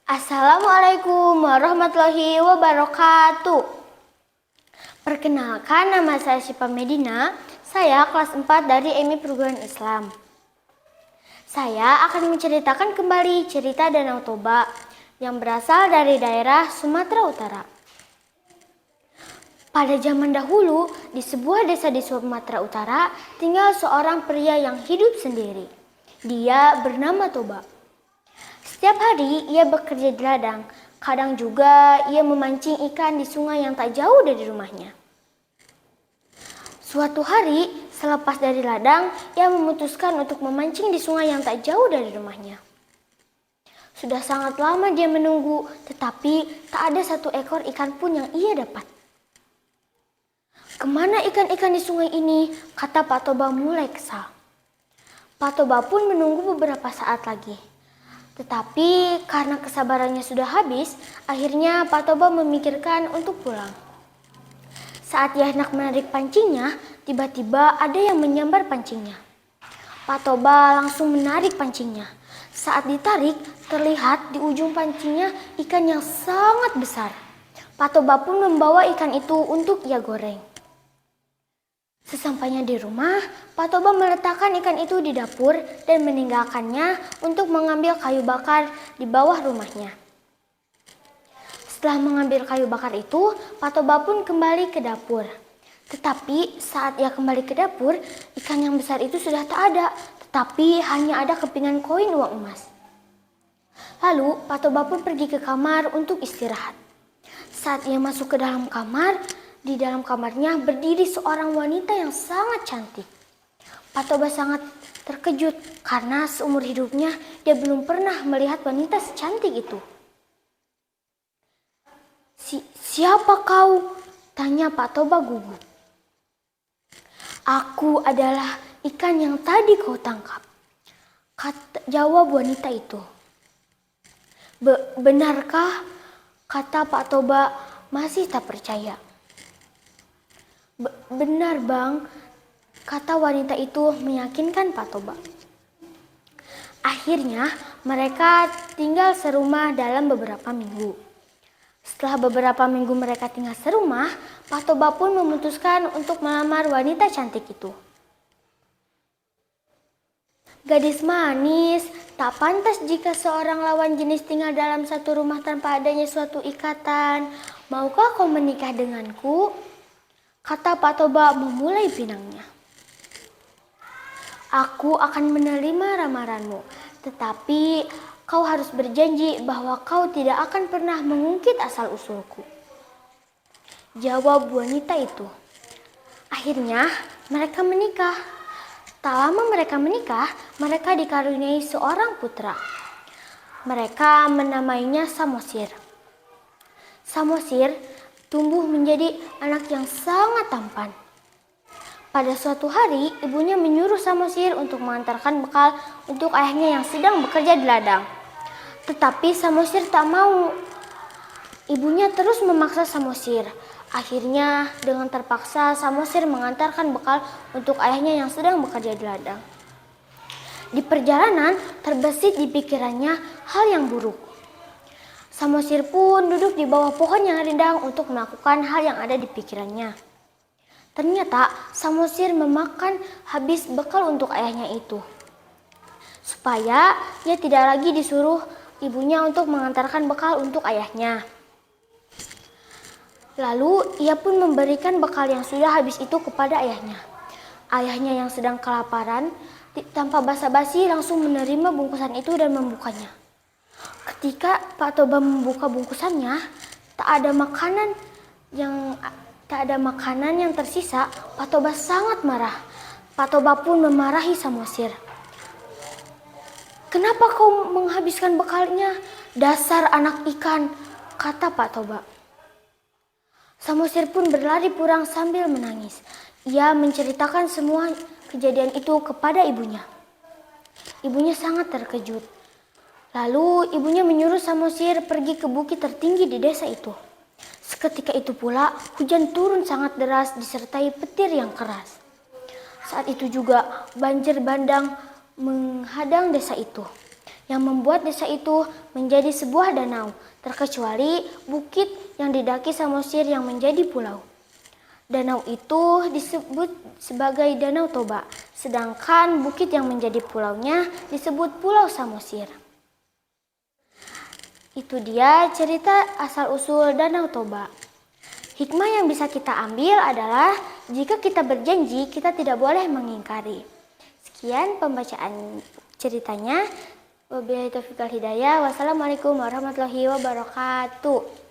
Assalamualaikum warahmatullahi wabarakatuh. Perkenalkan, nama saya Syifa Medina. Saya kelas 4 dari MI Perguruan Islam. Saya akan menceritakan kembali cerita Danau Toba yang berasal dari daerah Sumatera Utara. Pada zaman dahulu, di sebuah desa di Sumatera Utara, tinggal seorang pria yang hidup sendiri. Dia bernama Toba. Setiap hari ia bekerja di ladang, kadang juga ia memancing ikan di sungai yang tak jauh dari rumahnya. Suatu hari, selepas dari ladang, ia memutuskan untuk memancing di sungai yang tak jauh dari rumahnya. Sudah sangat lama dia menunggu, tetapi tak ada satu ekor ikan pun yang ia dapat. "Kemana ikan-ikan di sungai ini?" kata Pak Toba mulai kesal. Pak Toba pun menunggu beberapa saat lagi. Tetapi karena kesabarannya sudah habis, akhirnya Pak Toba memikirkan untuk pulang. Saat ia hendak menarik pancingnya, tiba-tiba ada yang menyambar pancingnya. Pak Toba langsung menarik pancingnya. Saat ditarik, terlihat di ujung pancingnya ikan yang sangat besar. Pak Toba pun membawa ikan itu untuk ia goreng. Sesampainya di rumah, Pak Toba meletakkan ikan itu di dapur dan meninggalkannya untuk mengambil kayu bakar di bawah rumahnya. Setelah mengambil kayu bakar itu, Pak Toba pun kembali ke dapur. Tetapi saat ia kembali ke dapur, ikan yang besar itu sudah tak ada, tetapi hanya ada kepingan koin uang emas. Lalu Pak Toba pun pergi ke kamar untuk istirahat. Saat ia masuk ke dalam kamar, di dalam kamarnya berdiri seorang wanita yang sangat cantik. Pak Toba sangat terkejut karena seumur hidupnya dia belum pernah melihat wanita secantik itu. Siapa kau?" tanya Pak Toba gugup. "Aku adalah ikan yang tadi kau tangkap," jawab wanita itu. Benarkah?" kata Pak Toba masih tak percaya. Benar bang," kata wanita itu meyakinkan Pak Toba. Akhirnya mereka tinggal serumah dalam beberapa minggu. Setelah beberapa minggu mereka tinggal serumah, Pak Toba pun memutuskan untuk melamar wanita cantik itu. "Gadis manis, tak pantas jika seorang lawan jenis tinggal dalam satu rumah tanpa adanya suatu ikatan. Maukah kau menikah denganku?" kata Pak Toba memulai pinangnya. "Aku akan menerima lamaranmu, tetapi kau harus berjanji bahwa kau tidak akan pernah mengungkit asal-usulku," jawab wanita itu. Akhirnya mereka menikah. Tak lama mereka menikah, mereka dikaruniai seorang putra. Mereka menamainya Samosir. Samosir tumbuh menjadi anak yang sangat tampan. Pada suatu hari, ibunya menyuruh Samosir untuk mengantarkan bekal untuk ayahnya yang sedang bekerja di ladang. Tetapi Samosir tak mau. Ibunya terus memaksa Samosir. Akhirnya dengan terpaksa Samosir mengantarkan bekal untuk ayahnya yang sedang bekerja di ladang. Di perjalanan terbesit di pikirannya hal yang buruk. Samosir pun duduk di bawah pohon yang rindang untuk melakukan hal yang ada di pikirannya. Ternyata Samosir memakan habis bekal untuk ayahnya itu. Supaya ia tidak lagi disuruh ibunya untuk mengantarkan bekal untuk ayahnya. Lalu ia pun memberikan bekal yang sudah habis itu kepada ayahnya. Ayahnya yang sedang kelaparan tanpa basa-basi langsung menerima bungkusan itu dan membukanya. Ketika Pak Toba membuka bungkusannya, tak ada makanan yang tersisa. Pak Toba sangat marah. Pak Toba pun memarahi Samosir. "Kenapa kau menghabiskan bekalnya? Dasar anak ikan," kata Pak Toba. Samosir pun berlari pulang sambil menangis. Ia menceritakan semua kejadian itu kepada ibunya. Ibunya sangat terkejut. Lalu ibunya menyuruh Samosir pergi ke bukit tertinggi di desa itu. Seketika itu pula hujan turun sangat deras disertai petir yang keras. Saat itu juga banjir bandang menghadang desa itu. yang membuat desa itu menjadi sebuah danau, terkecuali bukit yang didaki Samosir yang menjadi pulau. Danau itu disebut sebagai Danau Toba, sedangkan bukit yang menjadi pulaunya disebut Pulau Samosir. Itu dia cerita asal-usul Danau Toba. Hikmah yang bisa kita ambil adalah jika kita berjanji, kita tidak boleh mengingkari. Sekian pembacaan ceritanya. Wabillahi taufiq wal hidayah. Wassalamualaikum warahmatullahi wabarakatuh.